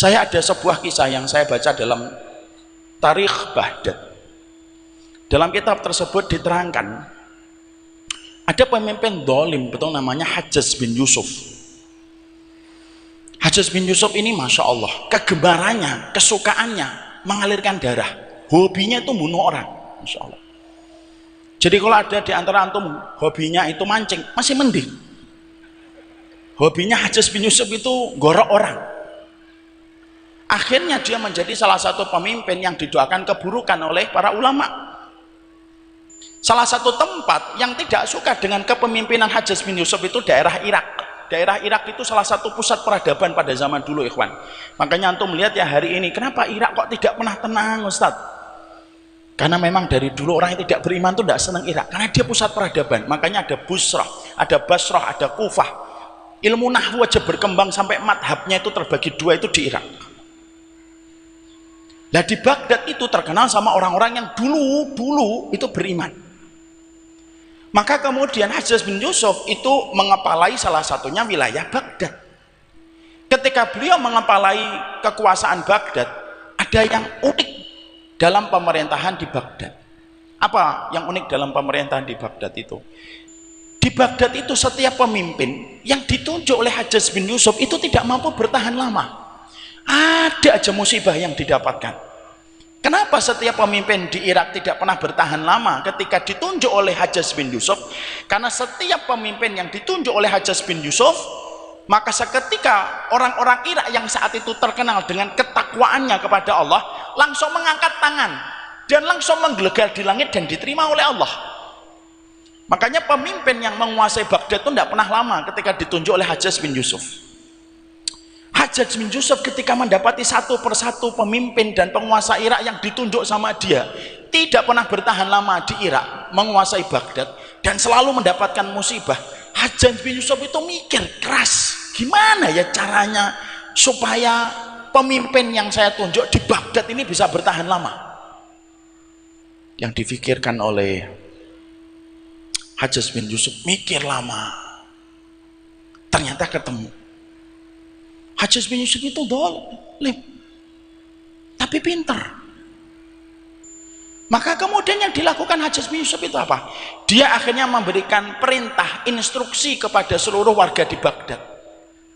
Saya ada sebuah kisah yang saya baca dalam Tarikh Baghdad. Dalam kitab tersebut diterangkan ada pemimpin zalim, betul namanya Hajjaj bin Yusuf. Hajjaj bin Yusuf ini Masya Allah, kegemarannya, kesukaannya mengalirkan darah, hobinya itu bunuh orang, Masya Allah. Jadi kalau ada di antara antum hobinya itu mancing, masih mending. Hobinya Hajjaj bin Yusuf itu gorok orang. Akhirnya dia menjadi salah satu pemimpin yang didoakan keburukan oleh para ulama. Salah satu tempat yang tidak suka dengan kepemimpinan Hajjaj bin Yusuf itu daerah Irak. Daerah Irak itu salah satu pusat peradaban pada zaman dulu, ikhwan. Makanya antum melihat ya hari ini, kenapa Irak kok tidak pernah tenang, Ustaz? Karena memang dari dulu orang yang tidak beriman itu tidak senang Irak, karena dia pusat peradaban. Makanya ada Busrah, ada Basrah, ada Kufah. Ilmu nahwu aja berkembang sampai madhabnya itu terbagi dua itu di Irak. Nah di Baghdad itu terkenal sama orang-orang yang dulu itu beriman. Maka kemudian Hajjaj bin Yusuf itu mengepalai salah satunya wilayah Baghdad. Ketika beliau mengepalai kekuasaan Baghdad, ada yang unik dalam pemerintahan di Baghdad. Apa yang unik dalam pemerintahan di Baghdad itu? Di Baghdad itu setiap pemimpin yang ditunjuk oleh Hajjaj bin Yusuf itu tidak mampu bertahan lama. Ada aja musibah yang didapatkan. Kenapa setiap pemimpin di Irak tidak pernah bertahan lama ketika ditunjuk oleh Hajjaj bin Yusuf? Karena setiap pemimpin yang ditunjuk oleh Hajjaj bin Yusuf, maka seketika orang-orang Irak yang saat itu terkenal dengan ketakwaannya kepada Allah langsung mengangkat tangan dan langsung menggelegar di langit dan diterima oleh Allah. Makanya pemimpin yang menguasai Baghdad itu tidak pernah lama ketika ditunjuk oleh Hajjaj bin Yusuf. Hajjaj bin Yusuf ketika mendapati satu persatu pemimpin dan penguasa Irak yang ditunjuk sama dia tidak pernah bertahan lama di Irak menguasai Baghdad dan selalu mendapatkan musibah. Hajjaj bin Yusuf itu mikir keras, gimana ya caranya supaya pemimpin yang saya tunjuk di Baghdad ini bisa bertahan lama. Yang difikirkan oleh Hajjaj bin Yusuf mikir lama, ternyata ketemu. Hajjaj bin Yusuf itu zalim, tapi pintar. Maka kemudian yang dilakukan Hajjaj bin Yusuf itu apa? Dia akhirnya memberikan perintah, instruksi kepada seluruh warga di Baghdad.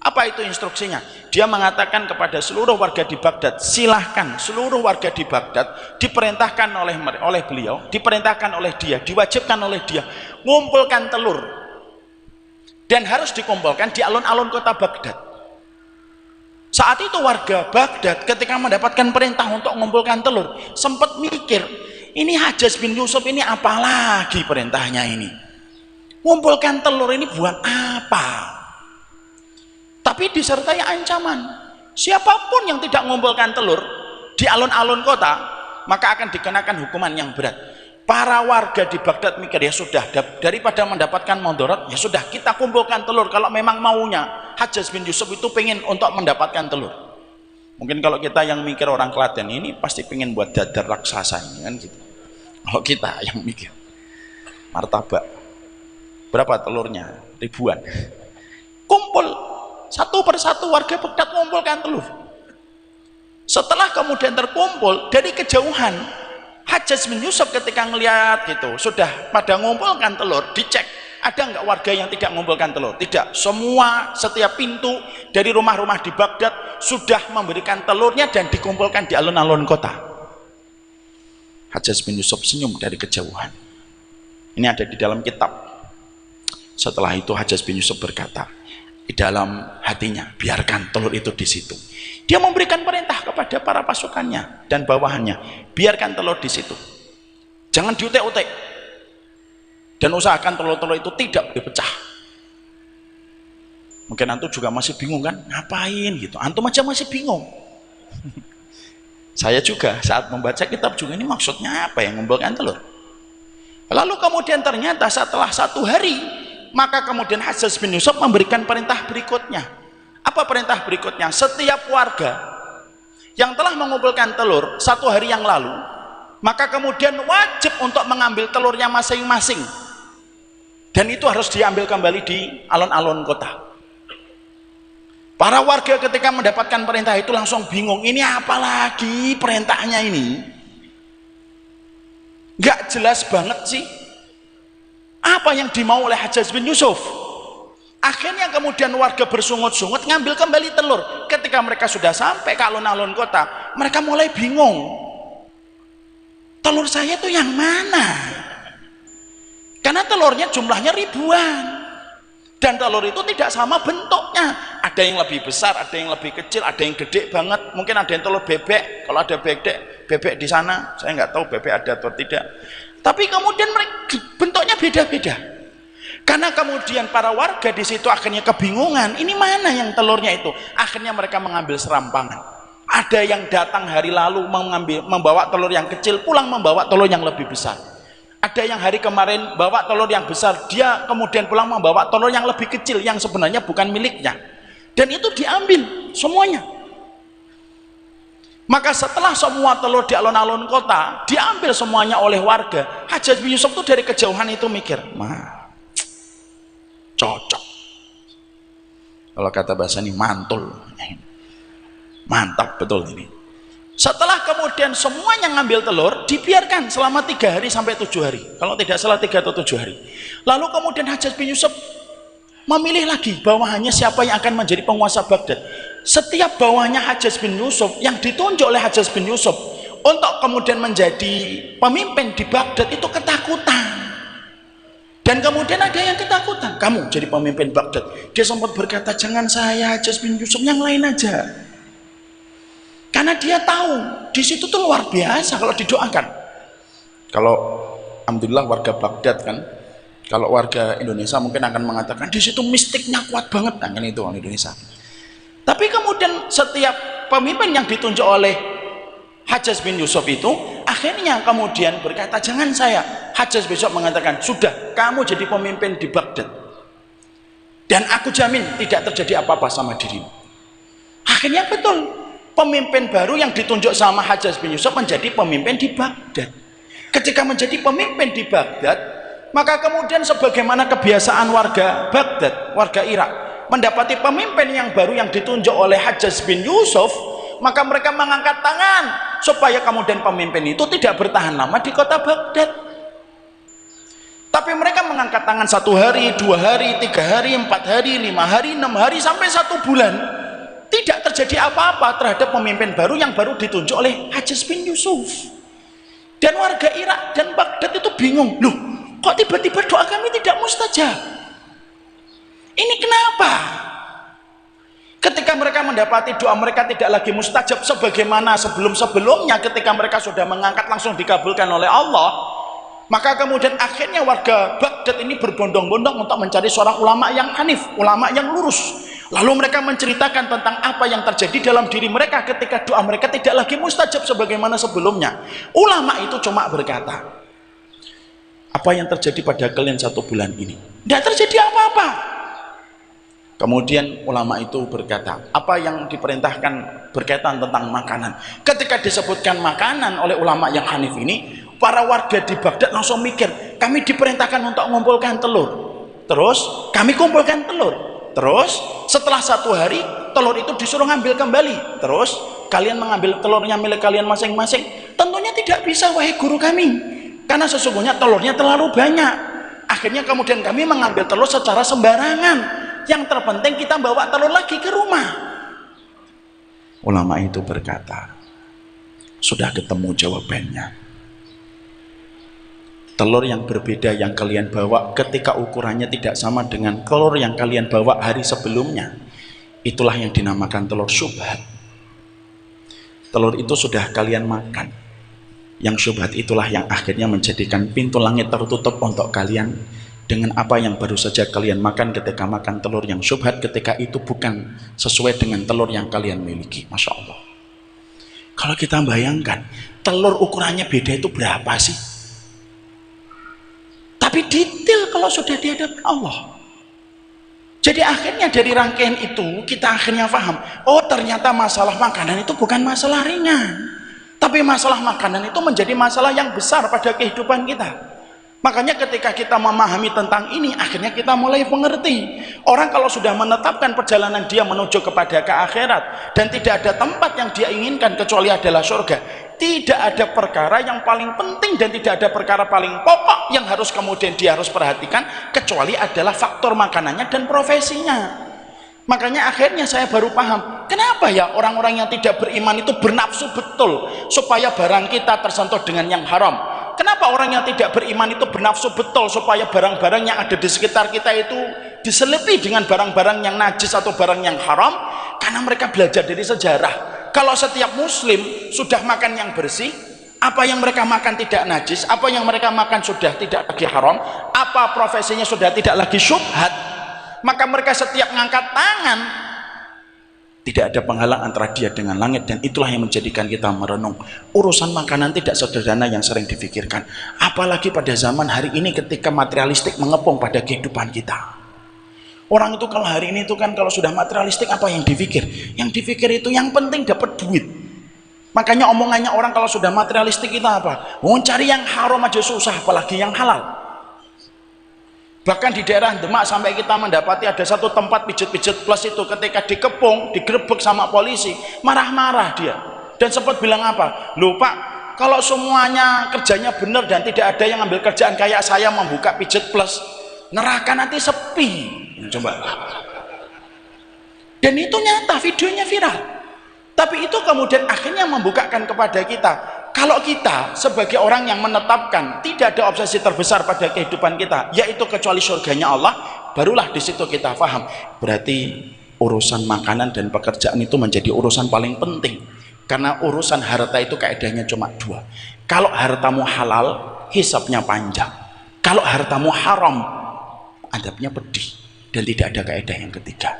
Apa itu instruksinya? Dia mengatakan kepada seluruh warga di Baghdad, silahkan seluruh warga di Baghdad diperintahkan oleh beliau, diperintahkan oleh dia, diwajibkan oleh dia, ngumpulkan telur. Dan harus dikumpulkan di alun-alun kota Baghdad. Saat itu warga Baghdad ketika mendapatkan perintah untuk mengumpulkan telur sempat mikir, ini Hajjaj bin Yusuf ini apa lagi perintahnya ini? Mengumpulkan telur ini buat apa? Tapi disertai ancaman, siapapun yang tidak mengumpulkan telur di alun-alun kota maka akan dikenakan hukuman yang berat. Para warga di Baghdad mikir, ya sudah, daripada mendapatkan mudarat, ya sudah kita kumpulkan telur. Kalau memang maunya Hajjaj bin Yusuf itu pengen untuk mendapatkan telur. Mungkin kalau kita yang mikir orang Klaten ini pasti pengen buat dadar raksasa ini kan gitu. Kalau kita yang mikir martabak, berapa telurnya? Ribuan. Kumpul satu persatu warga Baghdad mengumpulkan telur. Setelah kemudian terkumpul dari kejauhan, Hajjaj bin Yusuf ketika ngelihat gitu sudah pada ngumpulkan telur, dicek ada nggak warga yang tidak mengumpulkan telur? Tidak, semua setiap pintu dari rumah-rumah di Baghdad sudah memberikan telurnya dan dikumpulkan di alun-alun kota. Hajjaj bin Yusuf senyum dari kejauhan. Ini ada di dalam kitab. Setelah itu Hajjaj bin Yusuf berkata di dalam hatinya, biarkan telur itu di situ. Dia memberikan perintah kepada para pasukannya dan bawahannya, biarkan telur di situ, jangan diutek-utek, dan usahakan telur-telur itu tidak dipecah. Mungkin antum juga masih bingung kan, ngapain gitu? Antum aja masih bingung. Saya juga saat membaca kitab juga, ini maksudnya apa yang mengumpulkan telur? Lalu kemudian ternyata setelah 1 hari, maka kemudian Hajjaj bin Yusuf memberikan perintah berikutnya. Apa perintah berikutnya? Setiap warga yang telah mengumpulkan telur 1 hari yang lalu, maka kemudian wajib untuk mengambil telurnya masing-masing, dan itu harus diambil kembali di alun-alun kota. Para warga ketika mendapatkan perintah itu langsung bingung, ini apa lagi perintahnya ini? Gak jelas banget sih. Apa yang dimau oleh Hajjaj bin Yusuf? Akhirnya kemudian warga bersungut-sungut ngambil kembali telur. Ketika mereka sudah sampai ke alun-alun kota, mereka mulai bingung. Telur saya itu yang mana? Karena telurnya jumlahnya ribuan. Dan telur itu tidak sama bentuknya. Ada yang lebih besar, ada yang lebih kecil, ada yang gede banget. Mungkin ada yang telur bebek. Kalau ada bebek di sana, saya nggak tahu bebek ada atau tidak. Tapi kemudian bentuknya beda-beda. Karena kemudian para warga di situ akhirnya kebingungan. Ini mana yang telurnya itu? Akhirnya mereka mengambil serampangan. Ada yang datang hari lalu membawa telur yang kecil, pulang membawa telur yang lebih besar. Ada yang hari kemarin bawa telur yang besar, dia kemudian pulang membawa telur yang lebih kecil yang sebenarnya bukan miliknya. Dan itu diambil semuanya. Maka setelah semua telur di alun-alun kota diambil semuanya oleh warga, Hajjaj bin Yusuf itu dari kejauhan itu mikir, cocok. Kalau kata bahasa ini mantul. Mantap betul ini. Setelah kemudian semuanya ngambil telur, dibiarkan selama 3 hari sampai 7 hari. Kalau tidak salah 3 atau 7 hari. Lalu kemudian Hajjaj bin Yusuf memilih lagi bawahannya siapa yang akan menjadi penguasa Baghdad. Setiap bawahannya Hajjaj bin Yusuf yang ditunjuk oleh Hajjaj bin Yusuf untuk kemudian menjadi pemimpin di Baghdad itu ketakutan. Dan kemudian ada yang ketakutan, kamu jadi pemimpin Baghdad. Dia sempat berkata, jangan saya Hajjaj bin Yusuf, yang lain aja. Karena dia tahu di situ tuh luar biasa kalau didoakan. Kalau alhamdulillah warga Baghdad kan, kalau warga Indonesia mungkin akan mengatakan di situ mistiknya kuat banget, kan itu orang Indonesia. Tapi kemudian setiap pemimpin yang ditunjuk oleh Hajjaj bin Yusuf itu akhirnya kemudian berkata, jangan saya. Hajjaj bin Yusuf mengatakan, sudah kamu jadi pemimpin di Baghdad dan aku jamin tidak terjadi apa-apa sama dirimu. Akhirnya betul, pemimpin baru yang ditunjuk sama Hajjaj bin Yusuf menjadi pemimpin di Baghdad. Ketika menjadi pemimpin di Baghdad, maka kemudian sebagaimana kebiasaan warga Baghdad, warga Irak, mendapati pemimpin yang baru yang ditunjuk oleh Hajjaj bin Yusuf, maka mereka mengangkat tangan supaya kemudian pemimpin itu tidak bertahan lama di kota Baghdad. Tapi mereka mengangkat tangan 1 hari, 2 hari, 3 hari, 4 hari, 5 hari, 6 hari, sampai 1 bulan. Tidak terjadi apa-apa terhadap pemimpin baru yang baru ditunjuk oleh Hajjaj bin Yusuf. Dan warga Irak dan Baghdad itu bingung, loh kok tiba-tiba doa kami tidak mustajab? Ini kenapa? Ketika mereka mendapati doa mereka tidak lagi mustajab sebagaimana sebelum-sebelumnya ketika mereka sudah mengangkat langsung dikabulkan oleh Allah, maka kemudian akhirnya warga Baghdad ini berbondong-bondong untuk mencari seorang ulama yang hanif, ulama yang lurus. Lalu mereka menceritakan tentang apa yang terjadi dalam diri mereka ketika doa mereka tidak lagi mustajab sebagaimana sebelumnya. Ulama itu cuma berkata, apa yang terjadi pada kalian 1 bulan ini? Tidak terjadi apa-apa. Kemudian ulama itu berkata, apa yang diperintahkan berkaitan tentang makanan. Ketika disebutkan makanan oleh ulama yang hanif ini, para warga di Baghdad langsung mikir, kami diperintahkan untuk mengumpulkan telur. Terus kami kumpulkan telur. Terus setelah 1 hari telur itu disuruh ngambil kembali. Terus kalian mengambil telurnya milik kalian masing-masing. Tentunya tidak bisa wahai guru kami, karena sesungguhnya telurnya terlalu banyak. Akhirnya kemudian kami mengambil telur secara sembarangan. Yang terpenting kita bawa telur lagi ke rumah. Ulama itu berkata, sudah ketemu jawabannya. Telur yang berbeda yang kalian bawa ketika ukurannya tidak sama dengan telur yang kalian bawa hari sebelumnya, itulah yang dinamakan telur syubhat. Telur itu sudah kalian makan. Yang syubhat itulah yang akhirnya menjadikan pintu langit tertutup untuk kalian dengan apa yang baru saja kalian makan ketika makan telur yang syubhat, ketika itu bukan sesuai dengan telur yang kalian miliki. Masya Allah. Kalau kita bayangkan telur ukurannya beda itu berapa sih? Tapi detail kalau sudah di hadapan Allah. Jadi akhirnya dari rangkaian itu kita akhirnya paham, oh ternyata masalah makanan itu bukan masalah ringan, tapi masalah makanan itu menjadi masalah yang besar pada kehidupan kita. Makanya ketika kita memahami tentang ini, akhirnya kita mulai mengerti, Orang kalau sudah menetapkan perjalanan dia menuju kepada ke akhirat dan tidak ada tempat yang dia inginkan kecuali adalah surga, tidak ada perkara yang paling penting dan tidak ada perkara paling pokok yang harus kemudian dia harus perhatikan kecuali adalah faktor makanannya dan profesinya. Makanya akhirnya saya baru paham kenapa ya orang-orang yang tidak beriman itu bernafsu betul supaya barang kita tersentuh dengan yang haram. Kenapa orang yang tidak beriman itu bernafsu betul supaya barang-barang yang ada di sekitar kita itu diselipi dengan barang-barang yang najis atau barang yang haram? Karena mereka belajar dari sejarah. Kalau setiap muslim sudah makan yang bersih, apa yang mereka makan tidak najis, apa yang mereka makan sudah tidak lagi haram, apa profesinya sudah tidak lagi syubhat, maka mereka setiap ngangkat tangan tidak ada penghalang antara dia dengan langit. Dan itulah yang menjadikan kita merenung. Urusan makanan tidak sederhana yang sering difikirkan, apalagi pada zaman hari ini ketika materialistik mengepung pada kehidupan kita. Orang itu kalau hari ini itu kan kalau sudah materialistik apa yang dipikir? Yang dipikir itu yang penting dapat duit. Makanya omongannya orang kalau sudah materialistik kita apa? Mau cari yang haram aja susah, apalagi yang halal. Bahkan di daerah Demak sampai kita mendapati ada satu tempat pijet-pijet plus itu ketika dikepung, digerebek sama polisi, marah-marah dia. Dan sempat bilang apa? Loh Pak, kalau semuanya kerjanya benar dan tidak ada yang ambil kerjaan kayak saya membuka pijet plus, neraka nanti sepi. Coba. Dan itu nyata, videonya viral. Tapi itu kemudian akhirnya membukakan kepada kita, kalau kita sebagai orang yang menetapkan tidak ada obsesi terbesar pada kehidupan kita yaitu kecuali surganya Allah, barulah di situ kita paham berarti urusan makanan dan pekerjaan itu menjadi urusan paling penting. Karena urusan harta itu kaedahnya cuma dua. Kalau hartamu halal, hisabnya panjang. Kalau hartamu haram, adabnya pedih. Dan tidak ada kaedah yang ketiga.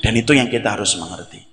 Dan itu yang kita harus mengerti.